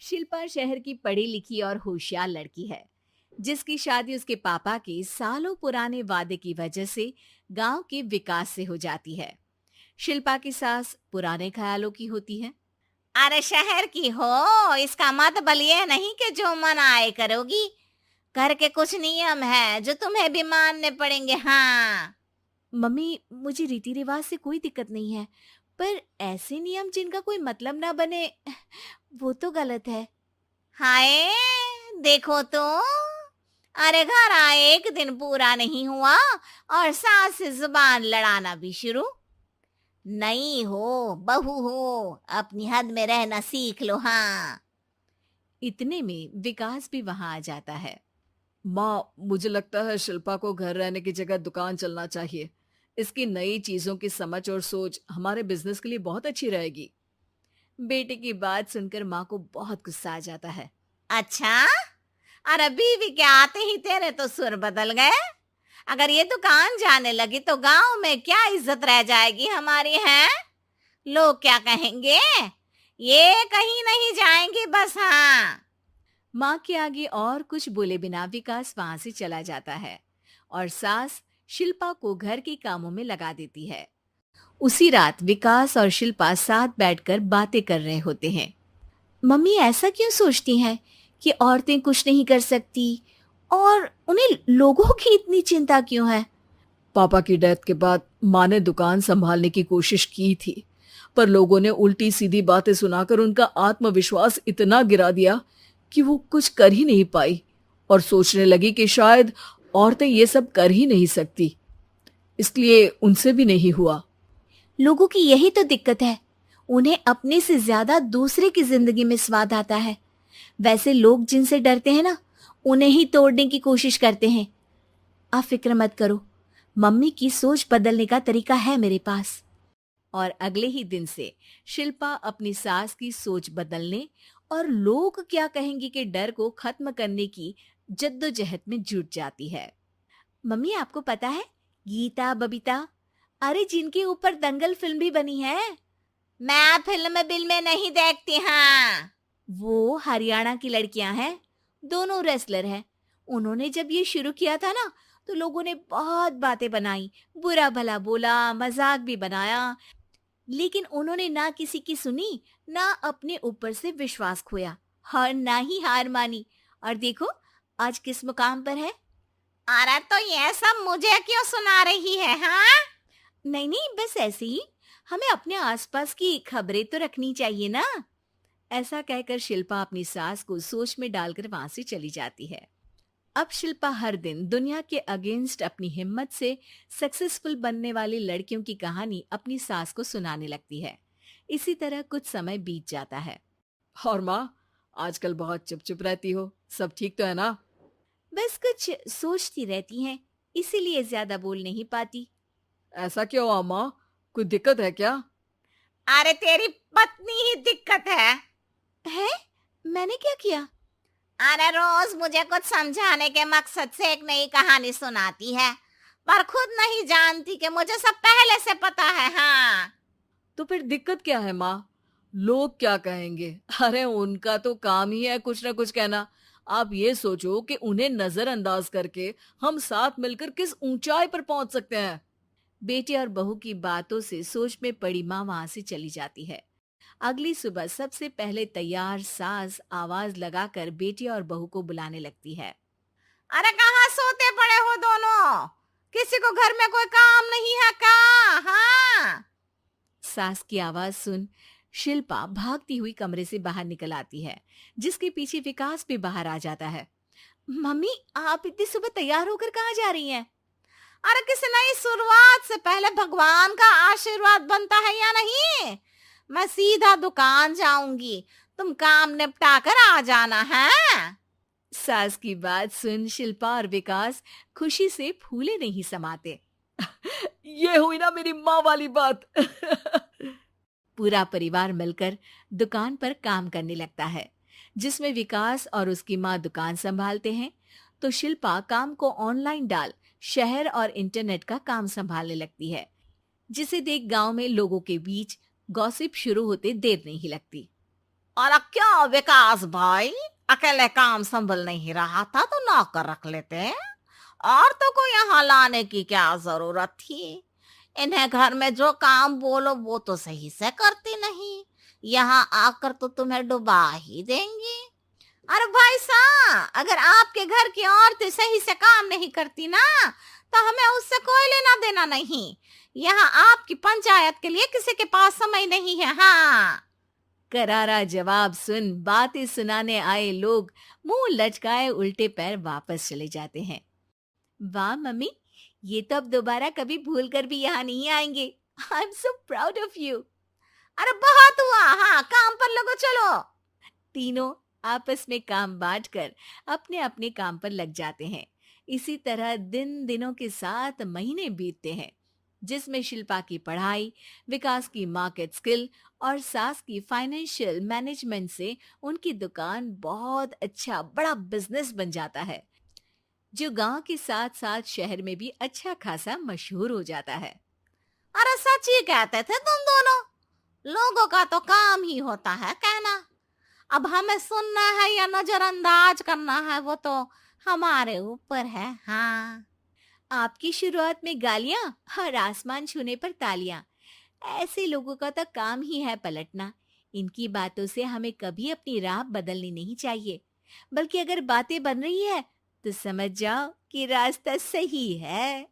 शिल्पा शहर की पढ़ी लिखी और होशियार लड़की है, जिसकी शादी उसके पापा के सालों पुराने वादे की वजह से गांव के विकास से हो जाती है। शिल्पा की सास पुराने ख्यालों की होती है। अरे शहर की हो, इसका मतलब ये नहीं कि जो मन आए करोगी। घर के कुछ नियम है जो तुम्हें भी मानने पड़ेंगे। हाँ। मम्मी, मुझे रीति रिवाज से कोई दिक्कत नहीं है, पर ऐसे नियम जिनका कोई मतलब ना बने, वो तो गलत है। हाय, देखो तो। अरे घर आए एक दिन पूरा नहीं हुआ और सास से जुबान लड़ाना भी शुरू। नई हो, बहू हो, अपनी हद में रहना सीख लो। हाँ। इतने में विकास भी वहां आ जाता है। माँ, मुझे लगता है शिल्पा को घर रहने की जगह दुकान चलना चाहिए। इसकी नई चीजों की समझ और सोच हमारे बिजनेस के लिए बहुत अच्छी रहेगी। बेटे की बात सुनकर माँ को बहुत गुस्सा आ जाता है। अच्छा, अरे बीवी के आते ही तेरे तो सुर बदल गए। अगर ये दुकान जाने लगी तो गांव में क्या इज्जत रह जाएगी हमारी है? लोग क्या कहेंगे? ये कहीं नहीं जाएंगी बस। हाँ। माँ के आगे और कुछ बोले बिना विकास वहां से चला जाता है और सास शिल्पा को घर के कामों में लगा देती है। उसी रात विकास और शिल्पा साथ बैठकर बातें कर रहे होते हैं। मम्मी ऐसा क्यों सोचती हैं कि औरतें कुछ नहीं कर सकती, और उन्हें लोगों की इतनी चिंता क्यों है? पापा की डेथ के बाद माँ ने दुकान संभालने की कोशिश की थी, पर लोगों ने उल्टी सीधी बातें सुनाकर उनका आत्मविश्वास इतना गिरा दिया कि वो कुछ कर ही नहीं पाई और सोचने लगी कि शायद औरतें ये सब कर ही नहीं सकती, इसलिए उनसे भी नहीं हुआ। लोगों की यही तो दिक्कत है, उन्हें अपने से ज्यादा दूसरे की जिंदगी में स्वाद आता है। वैसे लोग जिनसे डरते हैं ना, उन्हें ही तोड़ने की कोशिश करते हैं। आप फिक्र मत करो, मम्मी की सोच बदलने का तरीका है मेरे पास। और अगले ही दिन से शिल्पा अपनी सास की सोच बदलने और लोग क्या कहेंगे के डर को खत्म करने की जद्दोजहद में जुट जाती है। मम्मी, आपको पता है, गीता बबीता, अरे जिनके ऊपर दंगल फिल्म भी बनी है, मैं फिल्म बिल में नहीं देखती। हाँ। वो हरियाणा की लड़कियां हैं। दोनों रेसलर हैं। उन्होंने जब ये शुरू किया था ना, तो लोगों ने बहुत बातें बनाई, बुरा भला बोला, मजाक भी बनाया, लेकिन उन्होंने ना किसी की सुनी, ना अपने ऊपर से विश्वास खोया और ना ही हार मानी। और देखो, आज किस मुकाम पर है। अरे तो ये सब मुझे क्यों सुना रही है? हाँ। नहीं नहीं, बस ऐसे ही, हमें अपने आसपास की खबरें तो रखनी चाहिए ना। ऐसा कहकर शिल्पा अपनी सास को सोच में डालकर वहां से चली जाती है। अब शिल्पा हर दिन दुनिया के अगेंस्ट अपनी हिम्मत से सक्सेसफुल बनने वाली लड़कियों की कहानी अपनी सास को सुनाने लगती है। इसी तरह कुछ समय बीत जाता है। और माँ, आजकल बहुत चुप चुप रहती हो, सब ठीक तो है ना? बस कुछ सोचती रहती हैं, इसीलिए ज्यादा बोल नहीं पाती। ऐसा क्यों हुआ माँ? कोई दिक्कत है क्या? अरे तेरी पत्नी ही दिक्कत है? मैंने क्या किया? अरे रोज मुझे कुछ समझाने के मकसद से एक नई कहानी सुनाती है, पर खुद नहीं जानती कि मुझे सब पहले से पता है। हाँ। तो फिर दिक्कत क्या है माँ? लोग क्या कहेंगे? अरे उनका तो काम ही है कुछ ना कुछ कहना। आप ये सोचो कि उन्हें नजरअंदाज करके हम साथ मिलकर किस ऊंचाई पर पहुंच सकते हैं। बेटे और बहू की बातों से सोच में पड़ी माँ वहां से चली जाती है। अगली सुबह सबसे पहले तैयार सास आवाज लगाकर बेटी और बहू को बुलाने लगती है। अरे कहाँ सोते पड़े हो दोनों? किसी को घर में कोई काम नहीं है का? हाँ। सास की आवाज सुन शिल्पा भागती हुई कमरे से बाहर निकल आती है, जिसके पीछे विकास भी बाहर आ जाता है। मम्मी, आप इतनी सुबह तैयार होकर कहाँ जा रही हैं? अरे किसी नई शुरुआत से पहले भगवान का आशीर्वाद बनता है या नहीं? मैं सीधा दुकान जाऊंगी, तुम काम निपटा कर आ जाना है। सास की बात सुन शिल्पा और विकास खुशी से फूले नहीं समाते। ये हुई ना मेरी माँ वाली बात। पूरा परिवार मिलकर दुकान पर काम करने लगता है, जिसमें विकास और उसकी माँ दुकान संभालते हैं, तो शिल्पा काम को ऑनलाइन डाल शहर और इंटरनेट का काम संभालने लगती है, जिसे देख गांव में लोगों के बीच गॉसिप शुरू होते देर नहीं लगती। और क्या विकास भाई, अकेले काम संभल नहीं रहा था तो नौकर रख लेते। औरतों को यहाँ लाने की क्या जरूरत थी? इन्हें घर में जो काम बोलो वो तो सही से करती नहीं, यहाँ आकर तो तुम्हें डुबा ही देंगी। अरे भाई साहब, अगर आपके घर की औरतें सही से काम नहीं करती ना, तो हमें उससे कोई लेना देना नहीं। यहाँ आपकी पंचायत के लिए किसी के पास समय नहीं है। हाँ। करारा जवाब सुन बातें सुनाने आए लोग मुंह लटकाए उल्टे पैर वापस चले जाते हैं। वाह मम्मी, ये तो अब दोबारा कभी भूल कर भी यहाँ नहीं आएंगे। I am so proud of you. अरे बहुत हुआ, हाँ काम पर लगो चलो। तीनों आपस में काम बांटकर अपने अपने काम पर लग जाते हैं। इसी तरह दिन दिनों के साथ महीने बीतते हैं, जिसमें शिल्पा की पढ़ाई, विकास की मार्केट स्किल और सास की फाइनेंशियल मैनेजमेंट से उनकी दुकान बहुत अच्छा बड़ा बिजनेस बन जाता है, जो गांव के साथ साथ शहर में भी अच्छा खासा मशहूर हो जाता है। अरे सच ही कहते थे तुम दोनों, लोगों का तो काम ही होता है कहना। अब हमें सुनना है या नजरअंदाज करना है वो तो हमारे ऊपर है। हाँ। आपकी शुरुआत में गालियां और आसमान छूने पर तालियां, ऐसे लोगों का तो काम ही है पलटना। इनकी बातों से हमें कभी अपनी राह बदलनी नहीं चाहिए, बल्कि अगर बातें बन रही है तो समझ जाओ कि रास्ता सही है।